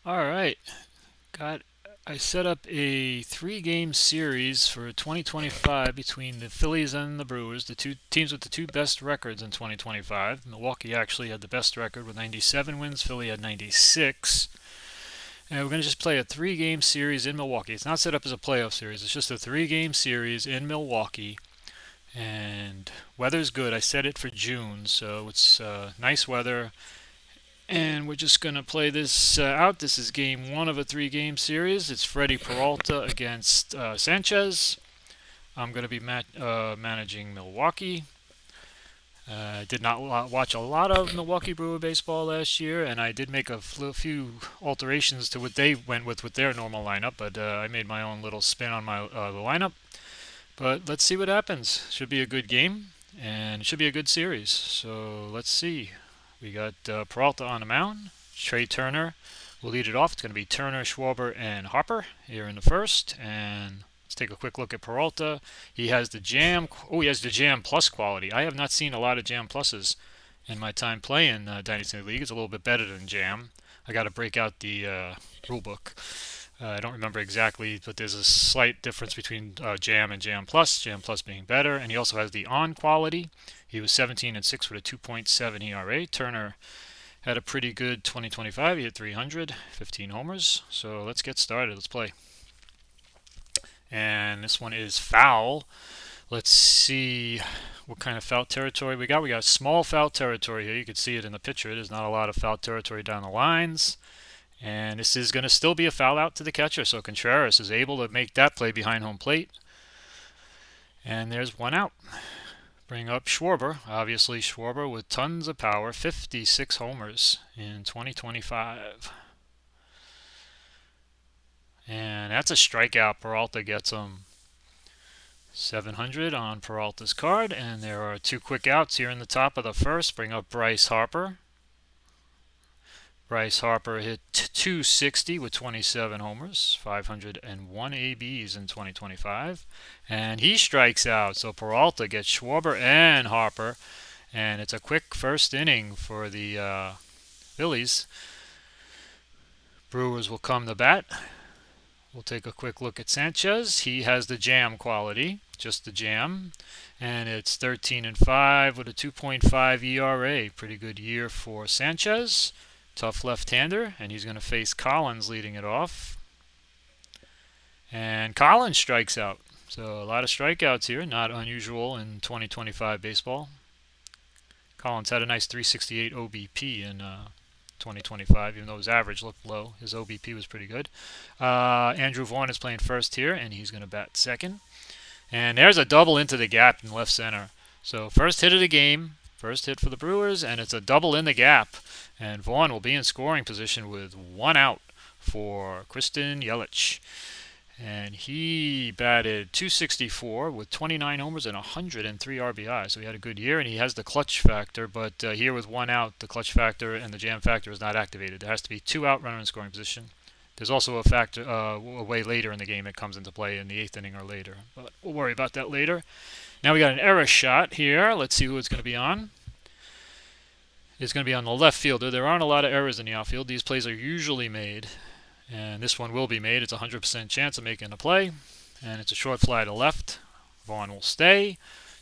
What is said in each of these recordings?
All right, got I set up a three-game series for 2025 between the Phillies and the Brewers, the two teams with the two best records in 2025. Milwaukee actually had the best record with 97 wins. Philly had 96. And we're going to just play a three-game series in Milwaukee. It's not set up as a playoff series. It's just a three-game series in Milwaukee. And weather's good. I set it for June, so it's nice weather. And we're just going to play this out. This is game one of a three-game series. It's Freddie Peralta against Sanchez. I'm going to be managing Milwaukee. I did not watch a lot of Milwaukee Brewer baseball last year, and I did make a few alterations to what they went with their normal lineup, but I made my own little spin on my the lineup. But let's see what happens. Should be a good game, and it should be a good series. So let's see. We got Peralta on the mound. Trey Turner will lead it off. It's going to be Turner, Schwarber, and Harper here in the first. And let's take a quick look at Peralta. He has the Jam. Oh, he has the Jam Plus quality. I have not seen a lot of Jam Pluses in my time playing Dynasty League. It's a little bit better than Jam. I got to break out the rule book. I don't remember exactly, but there's a slight difference between Jam and Jam Plus. Jam Plus being better, and he also has the on quality. He was 17 and 6 with a 2.7 ERA. Turner had a pretty good 2025. He hit 300, 15 homers. So let's get started. Let's play. And this one is foul. Let's see what kind of foul territory we got. We got small foul territory here. You can see it in the picture. There's not a lot of foul territory down the lines. And this is going to still be a foul out to the catcher. So Contreras is able to make that play behind home plate. And there's one out. Bring up Schwarber. Obviously, Schwarber with tons of power. 56 homers in 2025. And that's a strikeout. Peralta gets him 700 on Peralta's card. And there are two quick outs here in the top of the first. Bring up Bryce Harper. Bryce Harper hit 260 with 27 homers, 501 ABs in 2025, and he strikes out. So Peralta gets Schwarber and Harper, and it's a quick first inning for the Phillies. Brewers will come to bat. We'll take a quick look at Sanchez. He has the Jam quality, just the Jam, and it's 13 and 5 with a 2.5 ERA. Pretty good year for Sanchez. Tough left-hander, and he's going to face Collins leading it off. And Collins strikes out. So a lot of strikeouts here, not unusual in 2025 baseball. Collins had a nice 368 OBP in 2025, even though his average looked low. His OBP was pretty good. Andrew Vaughn is playing first here, and he's going to bat second. And there's a double into the gap in left center. So first hit of the game. First hit for the Brewers, and it's a double in the gap. And Vaughn will be in scoring position with one out for Christian Yelich. And he batted 264 with 29 homers and 103 RBI. So he had a good year, and he has the clutch factor. But here with one out, the clutch factor and the jam factor is not activated. There has to be two out runner in scoring position. There's also a factor way later in the game it comes into play in the eighth inning or later. But we'll worry about that later. Now we got an error shot here. Let's see who it's going to be on. It's going to be on the left fielder. There aren't a lot of errors in the outfield. These plays are usually made, and this one will be made. It's a 100% chance of making a play, and it's a short fly to left. Vaughn will stay.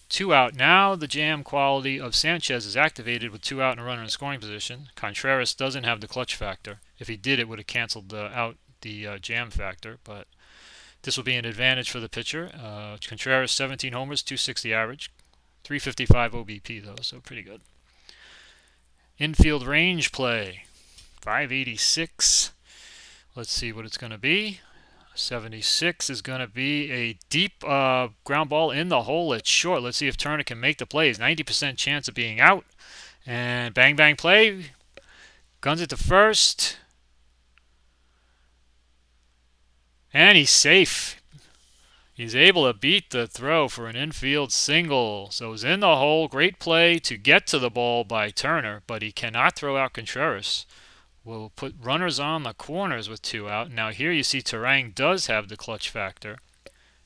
Two out now. The jam quality of Sanchez is activated with two out and a runner in scoring position. Contreras doesn't have the clutch factor. If he did, it would have canceled out the jam factor, but this will be an advantage for the pitcher. Contreras, 17 homers, 260 average, 355 OBP, though, so pretty good. Infield range play, 586. Let's see what it's going to be. 76 is going to be a deep ground ball in the hole. It's short. Let's see if Turner can make the plays. 90% chance of being out. And bang, bang play. Guns it to first. And he's safe. He's able to beat the throw for an infield single. So it's in the hole. Great play to get to the ball by Turner, but he cannot throw out Contreras. We'll put runners on the corners with two out. Now here you see Terang does have the clutch factor.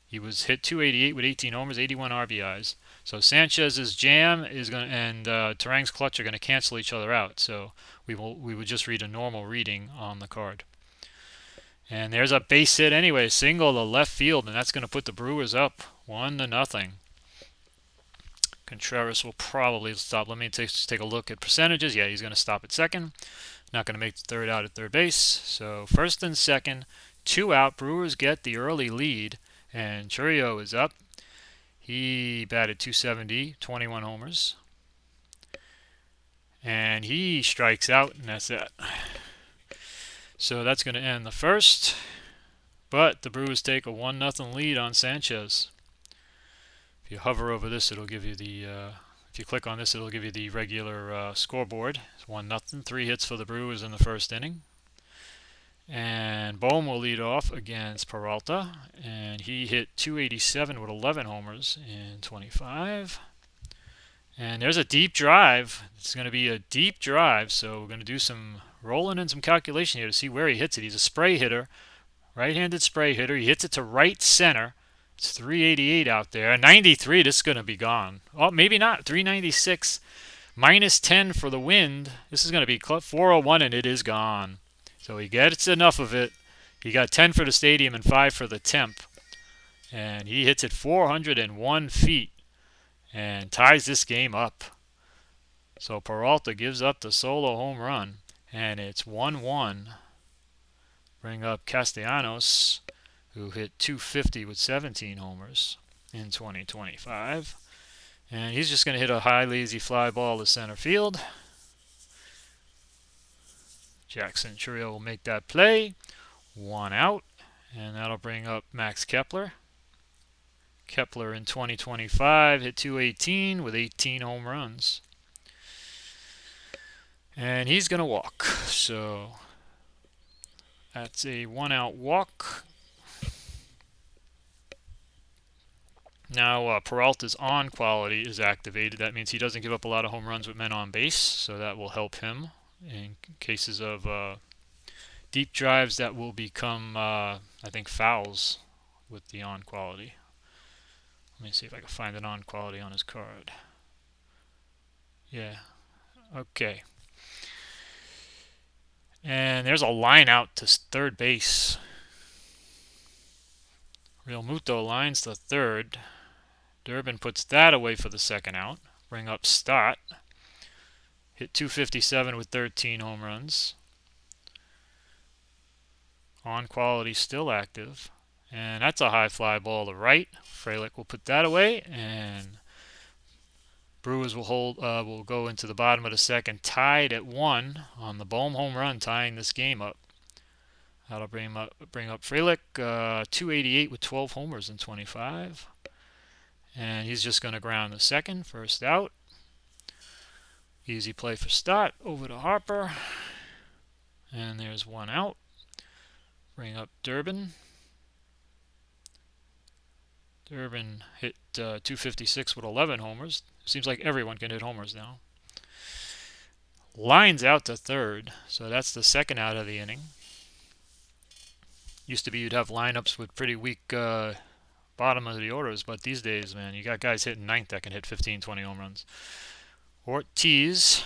He was hit 288 with 18 homers, 81 RBIs. So Sanchez's jam is going to, and Terang's clutch are going to cancel each other out. So we would just read a normal reading on the card. And there's a base hit anyway, single to left field, and that's going to put the Brewers up 1-0. Contreras will probably stop. Let me take a look at percentages. Yeah, he's going to stop at second. Not going to make the third out at third base. So first and second, 2 out. Brewers get the early lead, and Chourio is up. He batted .270, 21 homers. And he strikes out, and that's it. So that's going to end the first. But the Brewers take a 1-0 lead on Sanchez. If you hover over this, it'll give you the. If you click on this, it'll give you the regular scoreboard. It's 1-0. 3 hits for the Brewers in the first inning. And Bohm will lead off against Peralta, and he hit .287 with 11 homers in 25. And there's a deep drive. It's going to be a deep drive, so we're going to do some rolling and some calculation here to see where he hits it. He's a spray hitter, right-handed spray hitter. He hits it to right center. It's 388 out there. 93, this is going to be gone. Oh, maybe not. 396, minus 10 for the wind. This is going to be 401, and it is gone. So he gets enough of it. He got 10 for the stadium and 5 for the temp. And he hits it 401 feet and ties this game up. So Peralta gives up the solo home run, and it's 1-1. Bring up Castellanos, who hit .250 with 17 homers in 2025. And he's just going to hit a high, lazy fly ball to center field. Jackson Chourio will make that play. 1 out. And that'll bring up Max Kepler. Kepler in 2025 hit .218 with 18 home runs. And he's going to walk. So that's a 1-out walk. Now Peralta's on quality is activated. That means he doesn't give up a lot of home runs with men on base, so that will help him in cases of deep drives that will become, I think, fouls with the on quality. Let me see if I can find an on quality on his card. Yeah, okay. And there's a line out to third base. Real Muto lines to third. Durbin puts that away for the second out. Bring up Stott. Hit .257 with 13 home runs. On quality still active. And that's a high fly ball to right. Frelick will put that away, and Brewers will go into the bottom of the second, tied at 1 on the Bohm home run, tying this game up. That'll bring up Frelick, .288 with 12 homers in 25. And he's just going to ground the second, first out. Easy play for Stott, over to Harper. And there's 1 out. Bring up Durbin. Durbin hit .256 with 11 homers. Seems like everyone can hit homers now. Lines out to third, so that's the second out of the inning. Used to be you'd have lineups with pretty weak bottom of the orders, but these days, man, you got guys hitting ninth that can hit 15, 20 home runs. Ortiz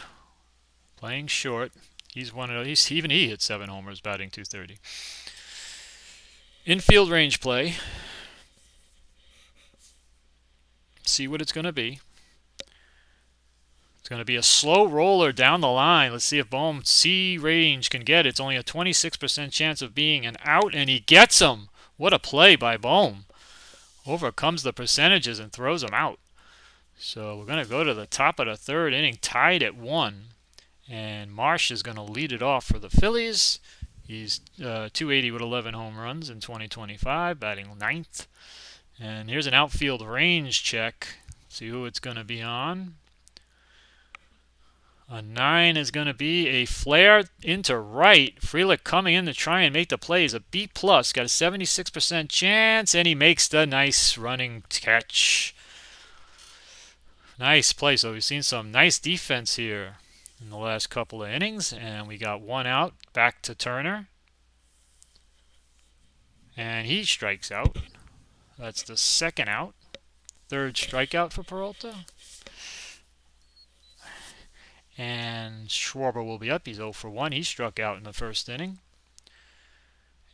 playing short. He's one of those. Even he hit 7 homers, batting .230. Infield range play. See what it's going to be. It's going to be a slow roller down the line. Let's see if Bohm C range can get it. It's only a 26% chance of being an out, and he gets him. What a play by Bohm. Overcomes the percentages and throws him out. So we're going to go to the top of the third inning, tied at 1. And Marsh is going to lead it off for the Phillies. He's .280 with 11 home runs in 2025, batting 9th. And here's an outfield range check. See who it's going to be on. A 9 is going to be a flare into right. Frelick coming in to try and make the plays. A B+, got a 76% chance, and he makes the nice running catch. Nice play. So we've seen some nice defense here in the last couple of innings, and we got 1 out. Back to Turner. And he strikes out. That's the second out. Third strikeout for Peralta. And Schwarber will be up. He's 0 for 1. He struck out in the first inning.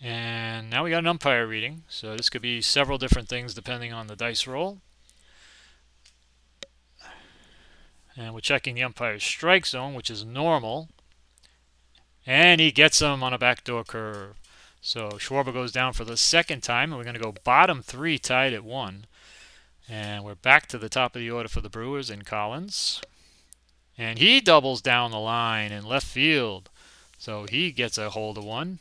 And now we got an umpire reading. So this could be several different things depending on the dice roll. And we're checking the umpire's strike zone, which is normal. And he gets him on a backdoor curve. So Schwarber goes down for the second time, and we're going to go bottom three tied at 1. And we're back to the top of the order for the Brewers in Collins. And he doubles down the line in left field. So he gets a hold of one.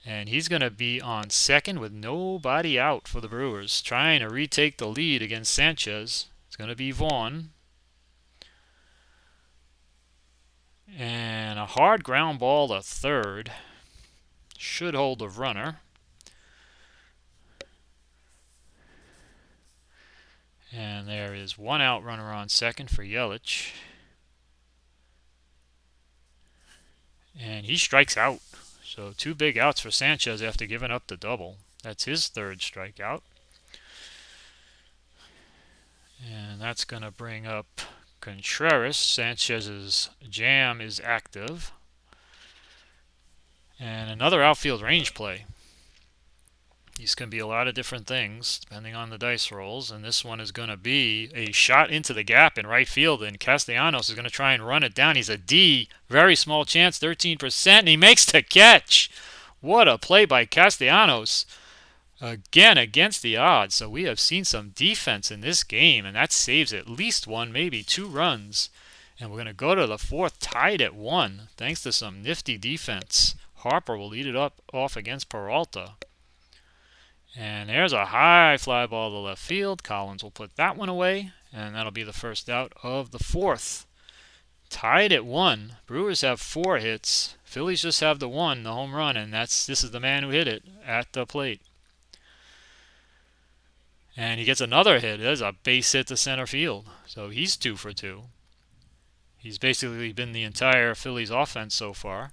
And he's going to be on second with nobody out for the Brewers, trying to retake the lead against Sanchez. It's going to be Vaughn. And a hard ground ball to third. Should hold the runner. And there is one out runner on second for Yelich. And he strikes out. So 2 big outs for Sanchez after giving up the double. That's his third strikeout. And that's going to bring up Contreras. Sanchez's jam is active. And another outfield range play. These can be a lot of different things depending on the dice rolls. And this one is going to be a shot into the gap in right field. And Castellanos is going to try and run it down. He's a D. Very small chance, 13%. And he makes the catch. What a play by Castellanos. Again, against the odds. So we have seen some defense in this game. And that saves at least 1, maybe 2 runs. And we're going to go to the 4th tied at 1. Thanks to some nifty defense. Harper will lead it off against Peralta. And there's a high fly ball to left field. Collins will put that one away, and that'll be the first out of the 4th. Tied at 1. Brewers have 4 hits. Phillies just have the 1, the home run, and this is the man who hit it at the plate. And he gets another hit. There's a base hit to center field. So he's 2 for 2. He's basically been the entire Phillies offense so far.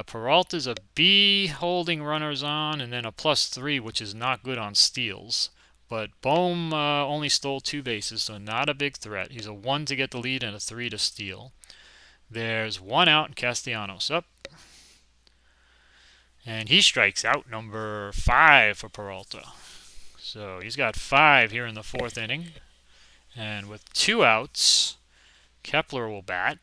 Peralta's a B, holding runners on, and then a +3, which is not good on steals. But Bohm only stole 2 bases, so not a big threat. He's a 1 to get the lead and a 3 to steal. There's 1 out and Castellanos up. And he strikes out, number 5 for Peralta. So he's got 5 here in the 4th inning. And with 2 outs, Kepler will bat.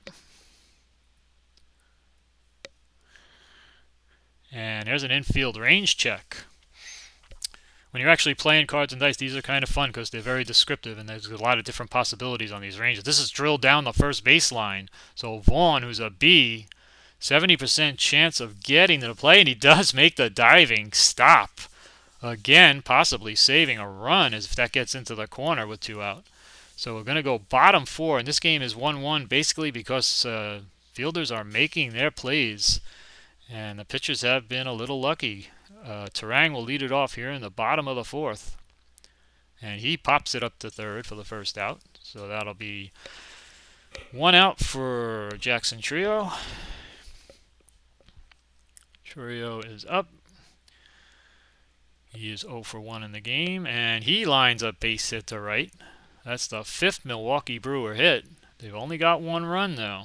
And there's an infield range check. When you're actually playing cards and dice, these are kind of fun because they're very descriptive and there's a lot of different possibilities on these ranges. This is drilled down the first baseline. So Vaughn, who's a B, 70% chance of getting to the play, and he does make the diving stop. Again, possibly saving a run as if that gets into the corner with 2 out. So we're going to go bottom 4, and this game is 1-1 basically because fielders are making their plays. And the pitchers have been a little lucky. Terang will lead it off here in the bottom of the 4th. And he pops it up to third for the first out. So that'll be 1 out for Jackson Trio. Trio is up. He is 0 for 1 in the game. And he lines up base hit to right. That's the 5th Milwaukee Brewer hit. They've only got 1 run though.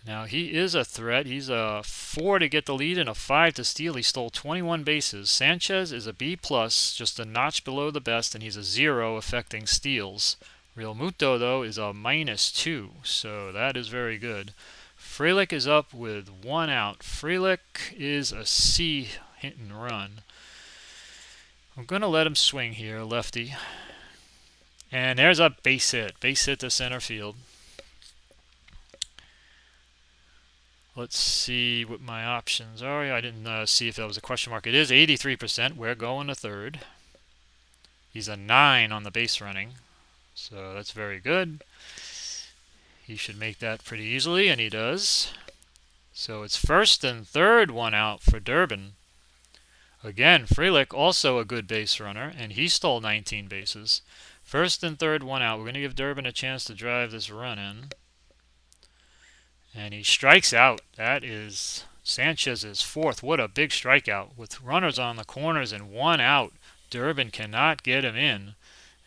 Now he is a threat. He's a 4 to get the lead and a 5 to steal. He stole 21 bases. Sanchez is a B+, just a notch below the best, and he's a 0 affecting steals. Real Muto, though, is a -2, so that is very good. Frelick is up with 1 out. Frelick is a C hit and run. I'm going to let him swing here, lefty. And there's a base hit to center field. Let's see what my options are. I didn't see if that was a question mark. It is 83%. We're going to third. He's a 9 on the base running, so that's very good. He should make that pretty easily, and he does. So it's first and third, 1 out for Durbin. Again, Frelick, also a good base runner, and he stole 19 bases. First and third, 1 out. We're going to give Durbin a chance to drive this run in. And he strikes out. That is Sanchez's 4th. What a big strikeout. With runners on the corners and 1 out, Durbin cannot get him in.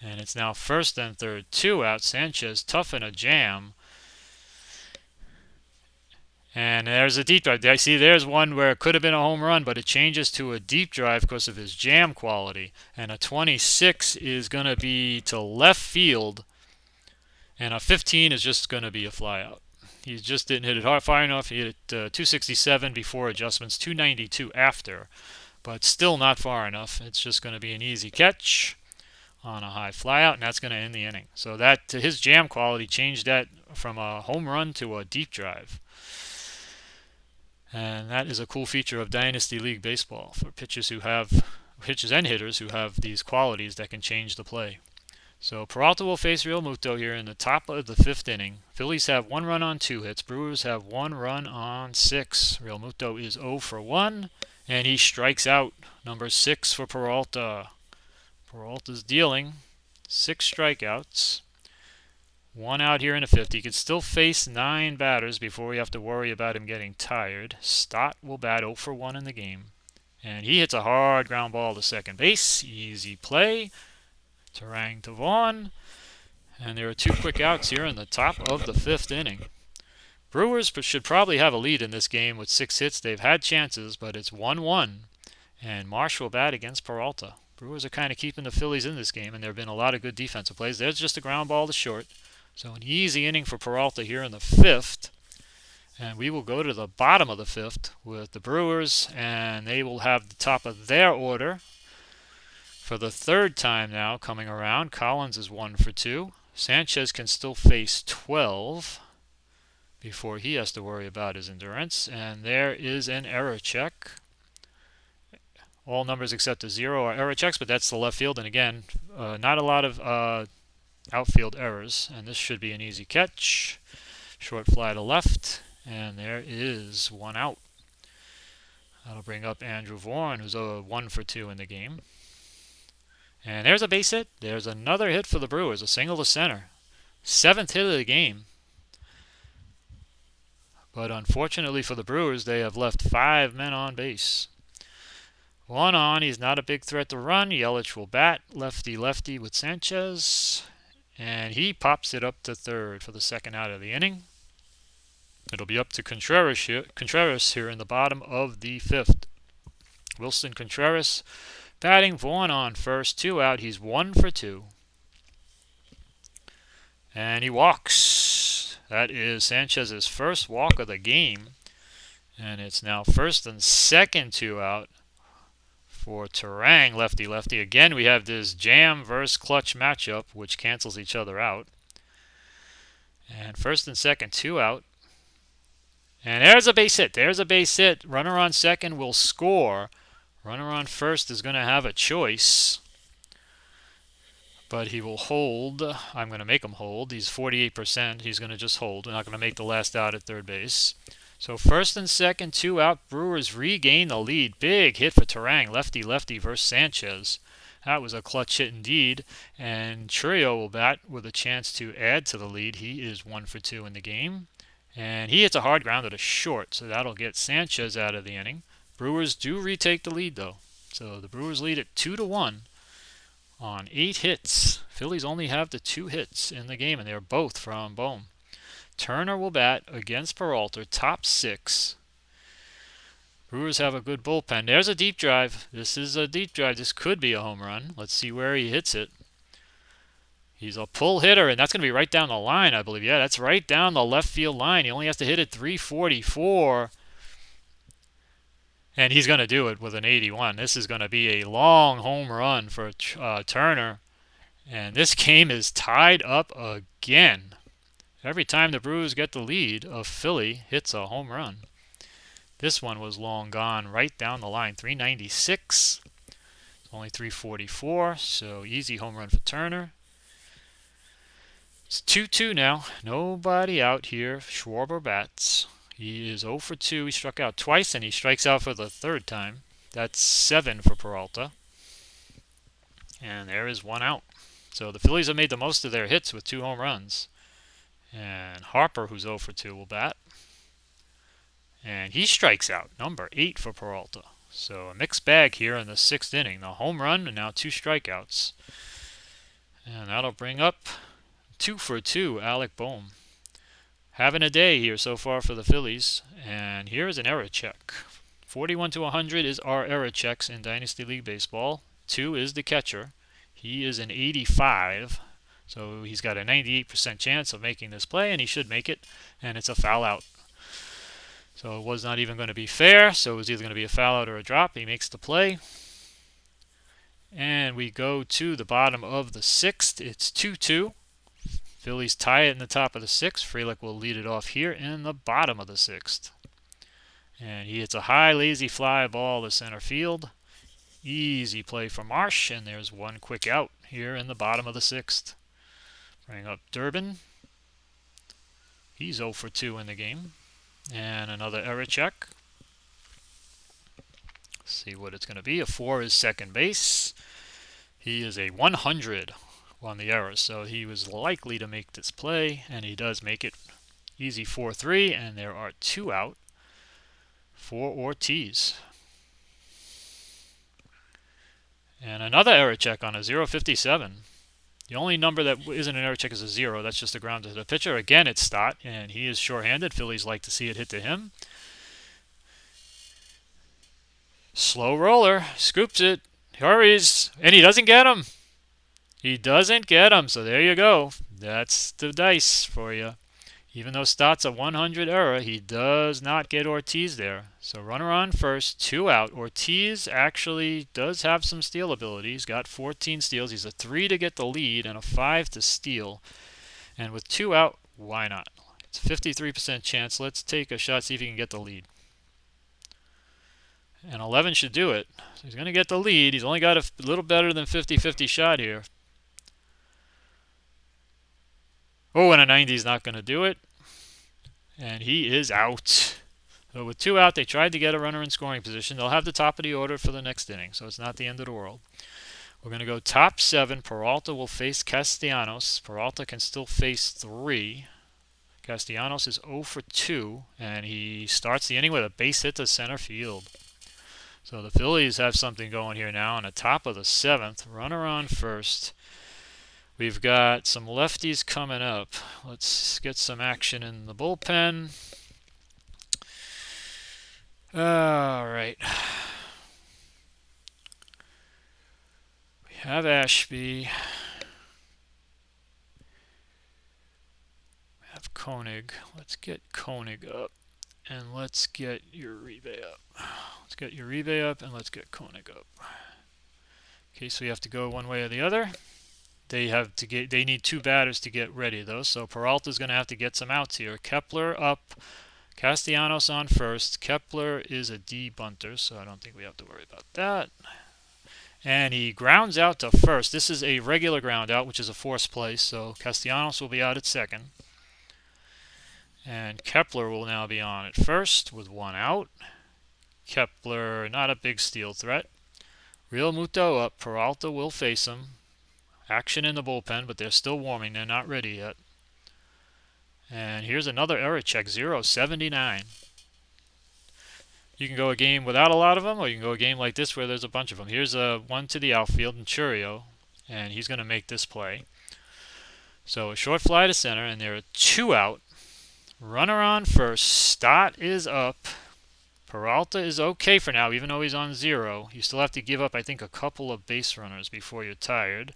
And it's now first and third, 2 out. Sanchez tough in a jam. And there's a deep drive. I see there's one where it could have been a home run, but it changes to a deep drive because of his jam quality. And a 26 is going to be to left field, and a 15 is just going to be a flyout. He just didn't hit it hard, far enough. He hit it 267 before adjustments, 292 after, but still not far enough. It's just going to be an easy catch on a high flyout, and that's going to end the inning. So that his jam quality changed that from a home run to a deep drive. And that is a cool feature of Dynasty League Baseball for pitchers and hitters who have these qualities that can change the play. So Peralta will face Real Muto here in the top of the 5th inning. Phillies have 1 run on 2 hits. Brewers have 1 run on 6. Real Muto is 0 for 1, and he strikes out. Number 6 for Peralta. Peralta's dealing 6 strikeouts. 1 out here in the 5th. He could still face 9 batters before we have to worry about him getting tired. Stott will bat 0 for 1 in the game. And he hits a hard ground ball to second base. Easy play. Terang to Vaughn. And there are 2 quick outs here in the top of the 5th inning. Brewers should probably have a lead in this game with 6 hits. They've had chances, but it's 1-1. And Marsh will bat against Peralta. Brewers are kind of keeping the Phillies in this game, and there have been a lot of good defensive plays. There's just a ground ball to short. So an easy inning for Peralta here in the 5th. And we will go to the bottom of the 5th with the Brewers, and they will have the top of their order for the 3rd time now coming around. Collins is 1 for 2. Sanchez can still face 12 before he has to worry about his endurance. And there is an error check. All numbers except a 0 are error checks, but that's the left field. And again, not a lot of outfield errors. And this should be an easy catch. Short fly to left. And there is 1 out. That'll bring up Andrew Vaughn, who's 1 for 2 in the game. And there's a base hit. There's another hit for the Brewers, a single to center. 7th hit of the game. But unfortunately for the Brewers, they have left 5 men on base. 1 on. He's not a big threat to run. Yelich will bat lefty-lefty with Sanchez. And he pops it up to 3rd for the 2nd out of the inning. It'll be up to Contreras here in the bottom of the 5th. Wilson Contreras batting. Vaughn on first. 2 out. He's 1 for 2. And he walks. That is Sanchez's first walk of the game. And it's now 1st and 2nd 2 out for Terang, lefty-lefty. Again, we have this jam versus clutch matchup, which cancels each other out. And 1st and 2nd 2 out. And there's a base hit. There's a base hit. Runner on 2nd will score. Runner on 1st is going to have a choice. But he will hold. I'm going to make him hold. He's 48%. He's going to just hold. We're not going to make the last out at 3rd base. So 1st and 2nd 2 out. Brewers regain the lead. Big hit for Terang. Lefty-lefty versus Sanchez. That was a clutch hit indeed. And Trio will bat with a chance to add to the lead. He is 1 for 2 in the game. And he hits a hard grounder to short, so that'll get Sanchez out of the inning. Brewers do retake the lead, though. So the Brewers lead at 2-1 on 8 hits. Phillies only have the 2 hits in the game, and they're both from Bohm. Turner will bat against Peralta, top 6. Brewers have a good bullpen. There's a deep drive. This is a deep drive. This could be a home run. Let's see where he hits it. He's a pull hitter, and that's going to be right down the line, I believe. Yeah, that's right down the left field line. He only has to hit it 344, and he's going to do it with an 81. This is going to be a long home run for Turner, and this game is tied up again. Every time the Brewers get the lead, a Philly hits a home run. This one was long gone, right down the line, 396. It's only 344, so easy home run for Turner. It's 2-2 now. Nobody out here. Schwarber bats. He is 0 for 2. He struck out twice, and he strikes out for the 3rd time. That's 7 for Peralta. And there is 1 out. So the Phillies have made the most of their hits with 2 home runs. And Harper, who's 0 for 2, will bat. And he strikes out. Number 8 for Peralta. So a mixed bag here in the 6th inning. The home run and now 2 strikeouts. And that'll bring up 2 for 2, Alec Bohm. having a day here so far for the Phillies. And here is an error check. 41 to 100 is our error checks in Dynasty League Baseball. 2 is the catcher. He is an 85, so he's got a 98% chance of making this play, and he should make it, and it's a foul out. So it was not even going to be fair, so it was either going to be a foul out or a drop. He makes the play. And we go to the bottom of the 6th. It's 2-2. Phillies tie it in the top of the 6th. Frelick will lead it off here in the bottom of the 6th. And he hits a high, lazy fly ball to center field. Easy play for Marsh, and there's one quick out here in the bottom of the 6th. Bring up Durbin. He's 0 for 2 in the game. And another error check. See what it's going to be. A 4 is second base. He is a 100 on the error, so he was likely to make this play, and he does make it. Easy 4-3, and there are 2 out for Ortiz. And another error check on a 0-57. The only number that isn't an error check is a 0. That's just a ground to the pitcher. Again, it's Stott, and he is shorthanded. Phillies like to see it hit to him. Slow roller. Scoops it. Hurries. And he doesn't get him. He doesn't get him. So there you go. That's the dice for you. Even though Stott's a 100 error, he does not get Ortiz there. So runner on first, 2 out. Ortiz actually does have some steal ability. He's got 14 steals. He's a 3 to get the lead and a 5 to steal. And with 2 out, why not? It's a 53% chance. Let's take a shot, see if he can get the lead. And 11 should do it. So he's going to get the lead. He's only got a little better than 50-50 shot here. Oh, and a 90 is not going to do it. And he is out. So with 2 out, they tried to get a runner in scoring position. They'll have the top of the order for the next inning, so it's not the end of the world. We're going to go top 7. Peralta will face Castellanos. Peralta can still face 3. Castellanos is 0 for 2, and he starts the inning with a base hit to center field. So the Phillies have something going here now on the top of the 7th. Runner on first. We've got some lefties coming up. Let's get some action in the bullpen. All right. We have Ashby. We have Koenig. Let's get Koenig up. And let's get Uribe up. Let's get Uribe up and let's get Koenig up. In case we have to go one way or the other. They need 2 batters to get ready though, so Peralta's going to have to get some outs here. Kepler up, Castellanos on first. Kepler is a D bunter, so I don't think we have to worry about that. And he grounds out to first. This is a regular ground out, which is a forced play, so Castellanos will be out at second. And Kepler will now be on at first with 1 out. Kepler, not a big steal threat. Real Muto up. Peralta will face him. Action in the bullpen, but they're still warming. They're not ready yet. And here's another error check, 0-79. You can go a game without a lot of them, or you can go a game like this where there's a bunch of them. Here's a 1 to the outfield in Churio, and he's going to make this play. So a short fly to center, and there are 2 out. Runner on first. Stott is up. Peralta is okay for now, even though he's on 0. You still have to give up, I think, a couple of base runners before you're tired.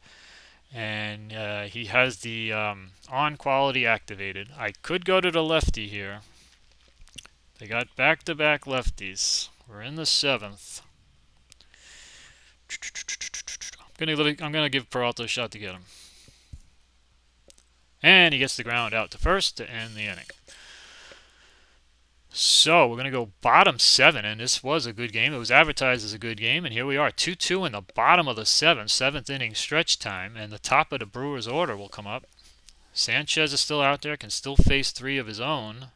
And he has the on quality activated. I could go to the lefty here. They got back-to-back lefties. We're in the 7th. I'm gonna give Peralta a shot to get him. And he gets the ground out to first to end the inning. So we're going to go bottom 7, and this was a good game. It was advertised as a good game, and here we are, 2-2 in the bottom of the 7th inning stretch time, and the top of the Brewers order will come up. Sanchez is still out there, can still face 3 of his own,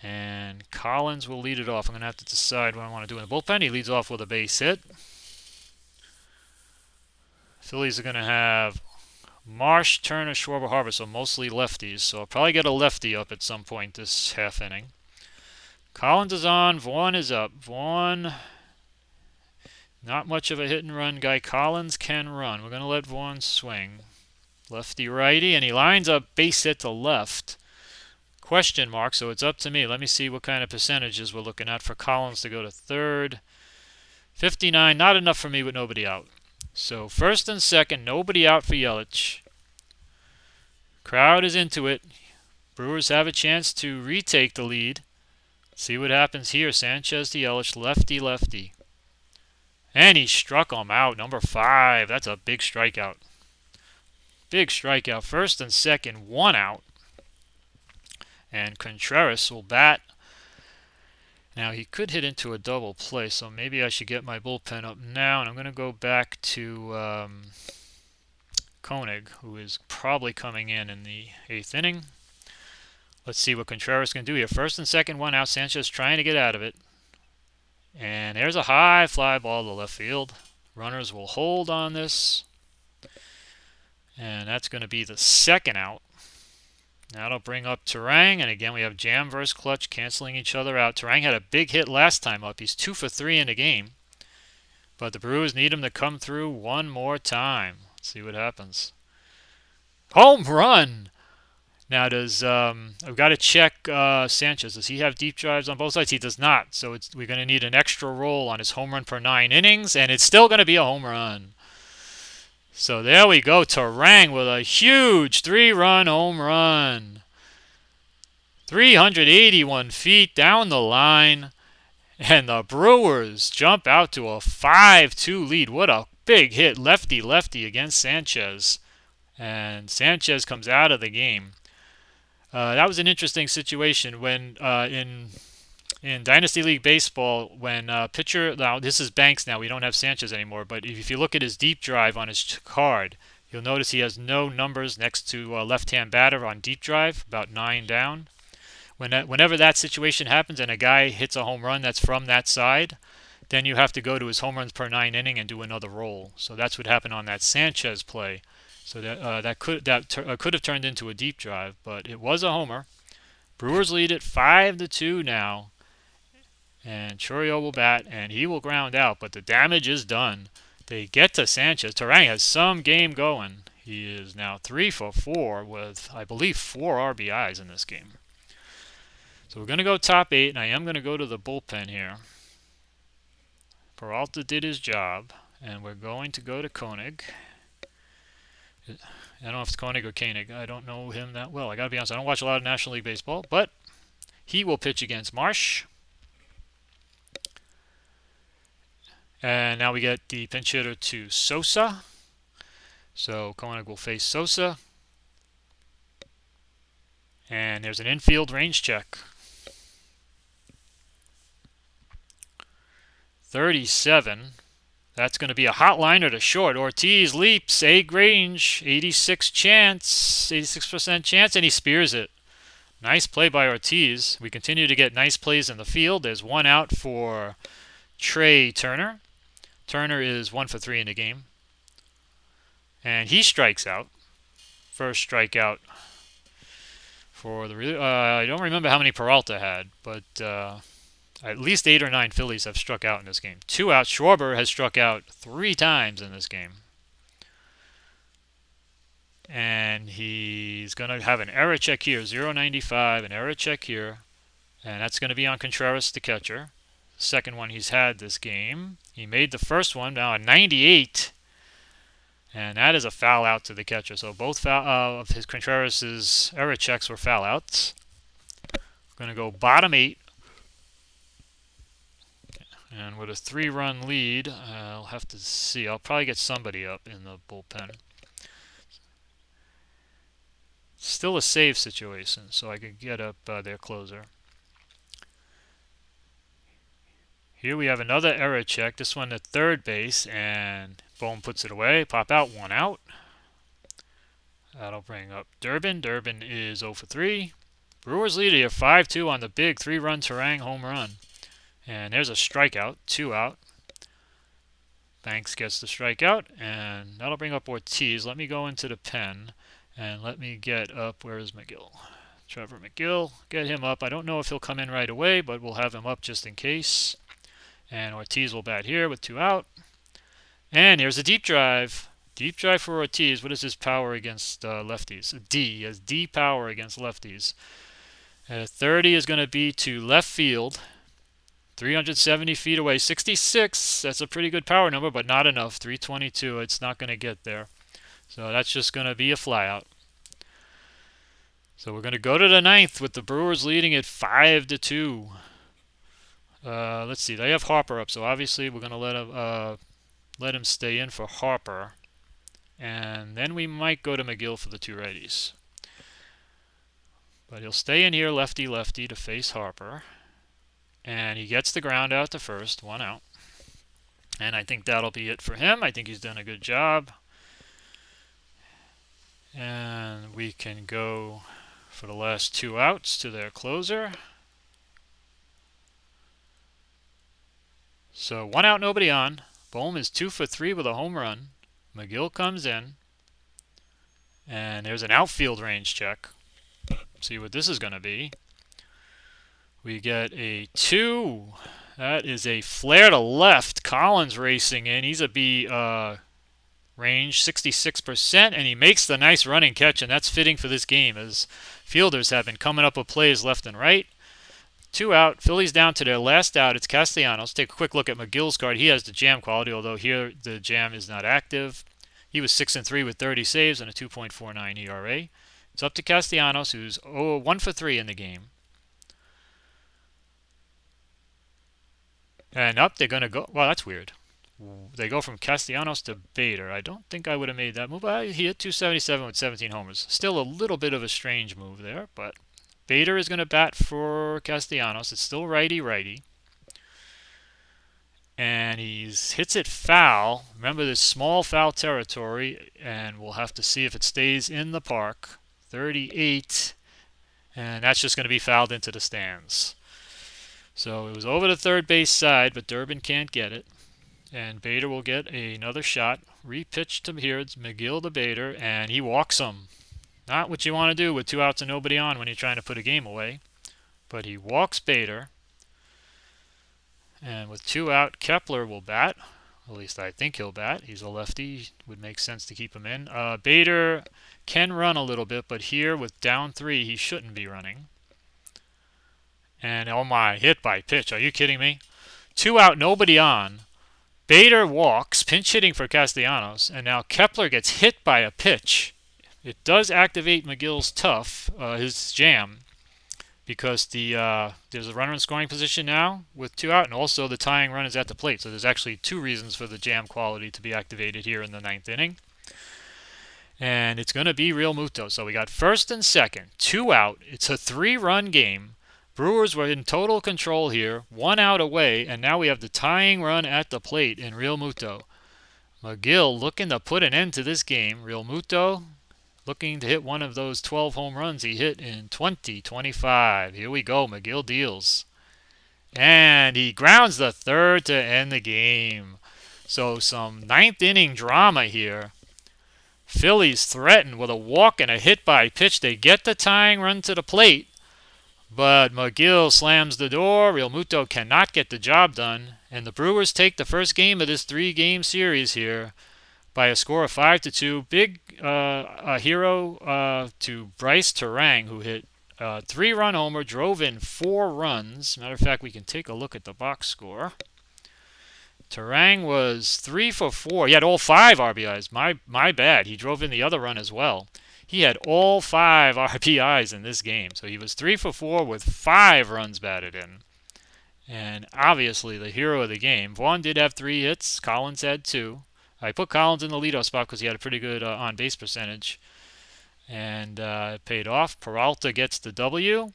and Collins will lead it off. I'm going to have to decide what I want to do in the bullpen. He leads off with a base hit. Phillies are going to have Marsh, Turner, Schwarber, Harper, so mostly lefties. So I'll probably get a lefty up at some point this half inning. Collins is on. Vaughn is up. Vaughn, not much of a hit and run guy. Collins can run. We're going to let Vaughn swing. Lefty righty, and he lines up base hit to left. question mark, so it's up to me. Let me see what kind of percentages we're looking at for Collins to go to third. 59, not enough for me with nobody out. So first and second, nobody out for Yelich. Crowd is into it. Brewers have a chance to retake the lead. See what happens here. Sanchez to Yelich, lefty. And he struck him out. Number 5. That's a big strikeout. Big strikeout. First and second, 1 out. And Contreras will bat. Now he could hit into a double play, so maybe I should get my bullpen up now. And I'm going to go back to Koenig, who is probably coming in the 8th inning. Let's see what Contreras can do here. First and second, 1 out. Sanchez trying to get out of it. And there's a high fly ball to left field. Runners will hold on this. And that's going to be the 2nd out. That'll bring up Turang. And again, we have Jam versus Clutch canceling each other out. Turang had a big hit last time up. He's 2 for 3 in the game. But the Brewers need him to come through one more time. Let's see what happens. Home run! Now, I've got to check Sanchez. Does he have deep drives on both sides? He does not. So we're going to need an extra roll on his home run per 9 innings, and it's still going to be a home run. So there we go. Turang with a huge 3-run home run. 381 feet down the line, and the Brewers jump out to a 5-2 lead. What a big hit, lefty against Sanchez. And Sanchez comes out of the game. That was an interesting situation when in Dynasty League Baseball, when pitcher, now this is Banks now, we don't have Sanchez anymore, but if you look at his deep drive on his card, you'll notice he has no numbers next to left-hand batter on deep drive, about 9 down. Whenever that situation happens and a guy hits a home run that's from that side, then you have to go to his home runs per 9 inning and do another roll. So that's what happened on that Sanchez play. So that could have turned into a deep drive, but it was a homer. Brewers lead it 5-2 now, and Chourio will bat, and he will ground out, but the damage is done. They get to Sanchez. Turang has some game going. He is now 3 for 4 with, I believe, 4 RBIs in this game. So we're going to go top 8, and I am going to go to the bullpen here. Peralta did his job, and we're going to go to Koenig. I don't know if it's Koenig or Koenig. I don't know him that well. I got to be honest, I don't watch a lot of National League Baseball, but he will pitch against Marsh. And now we get the pinch hitter to Sosa. So Koenig will face Sosa. And there's an infield range check. 37. That's going to be a hot liner to short. Ortiz leaps, egg range, 86% chance, and he spears it. Nice play by Ortiz. We continue to get nice plays in the field. There's 1 out for Trey Turner. Turner is 1 for 3 in the game. And he strikes out. First strikeout for the... I don't remember how many Peralta had, but... at least 8 or 9 Phillies have struck out in this game. 2 out. Schwarber has struck out 3 times in this game. And he's going to have an error check here. 0.95, an error check here. And that's going to be on Contreras, the catcher. Second one he's had this game. He made the first one, now a 98. And that is a foul out to the catcher. So both of his Contreras' error checks were foul outs. We're going to go bottom 8. And with a 3-run lead, I'll have to see. I'll probably get somebody up in the bullpen. Still a save situation, so I could get up their closer. Here we have another error check. This one at third base, and Bohm puts it away. Pop out, 1 out. That'll bring up Durbin. Durbin is 0 for 3. Brewers lead here 5-2 on the big 3-run Turang home run. And there's a strikeout, 2 out. Banks gets the strikeout, and that'll bring up Ortiz. Let me go into the pen, and let me get up, where is McGill? Trevor McGill, get him up. I don't know if he'll come in right away, but we'll have him up just in case. And Ortiz will bat here with 2 out. And here's a deep drive. Deep drive for Ortiz. What is his power against lefties? D. He has D power against lefties. 30 is going to be to left field. 370 feet away. 66, that's a pretty good power number, but not enough. 322, it's not going to get there. So that's just going to be a flyout. So we're going to go to the ninth with the Brewers leading at 5-2. Let's see, they have Harper up, so obviously we're going to let him stay in for Harper. And then we might go to McGill for the two righties. But he'll stay in here lefty-lefty to face Harper. And he gets the ground out to first, 1 out. And I think that'll be it for him. I think he's done a good job. And we can go for the last 2 outs to their closer. So 1 out, nobody on. Bohm is 2 for 3 with a home run. McGill comes in. And there's an outfield range check. See what this is going to be. We get a 2. That is a flare to left. Collins racing in. He's a B range, 66%, and he makes the nice running catch, and that's fitting for this game as fielders have been coming up with plays left and right. 2 out. Phillies down to their last out. It's Castellanos. Take a quick look at McGill's card. He has the jam quality, although here the jam is not active. He was 6-3 with 30 saves and a 2.49 ERA. It's up to Castellanos, who's 1 for 3 in the game. And up, they're going to go. Well, that's weird. They go from Castellanos to Bader. I don't think I would have made that move. He hit 277 with 17 homers. Still a little bit of a strange move there, but Bader is going to bat for Castellanos. It's still righty-righty. And he hits it foul. Remember, this small foul territory, and we'll have to see if it stays in the park. 38, and that's just going to be fouled into the stands. So it was over the third base side, but Durbin can't get it. And Bader will get another shot. Repitched to here. It's McGill to Bader, and he walks him. Not what you want to do with 2 outs and nobody on when you're trying to put a game away. But he walks Bader. And with 2 out, Kepler will bat. At least I think he'll bat. He's a lefty. Would make sense to keep him in. Bader can run a little bit, but here with down 3, he shouldn't be running. And oh my, hit by pitch. Are you kidding me? 2 out, nobody on. Bader walks, pinch hitting for Castellanos, and now Kepler gets hit by a pitch. It does activate McGill's his jam, because there's a runner in scoring position now with 2 out, and also the tying run is at the plate. So there's actually 2 reasons for the jam quality to be activated here in the 9th inning. And it's going to be Real Muto. So we got first and second, 2 out. It's a 3-run game. Brewers were in total control here, 1 out away, and now we have the tying run at the plate in Real Muto. McGill looking to put an end to this game. Real Muto looking to hit one of those 12 home runs he hit in 2025. Here we go, McGill deals. And he grounds the third to end the game. So some 9th inning drama here. Phillies threatened with a walk and a hit by pitch. They get the tying run to the plate. But McGill slams the door. Real Muto cannot get the job done. And the Brewers take the first game of this 3-game series here by a score of 5-2. Big a hero to Bryce Terang, who hit a 3-run homer, drove in 4 runs. Matter of fact, we can take a look at the box score. Terang was 3 for 4. He had all 5 RBIs. My bad. He drove in the other run as well. He had all 5 RBIs in this game. So he was 3 for 4 with 5 runs batted in. And obviously the hero of the game. Vaughn did have 3 hits. Collins had 2. I put Collins in the leadoff spot because he had a pretty good on-base percentage. And it paid off. Peralta gets the W.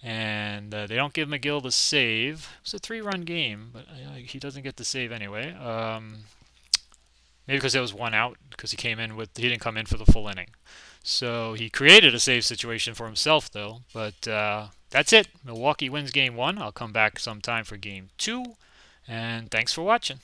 And they don't give McGill the save. It's a 3-run game, but he doesn't get the save anyway. Maybe because there was 1 out, because he didn't come in for the full inning. So he created a save situation for himself, though. But that's it. Milwaukee wins game 1. I'll come back sometime for game 2. And thanks for watching.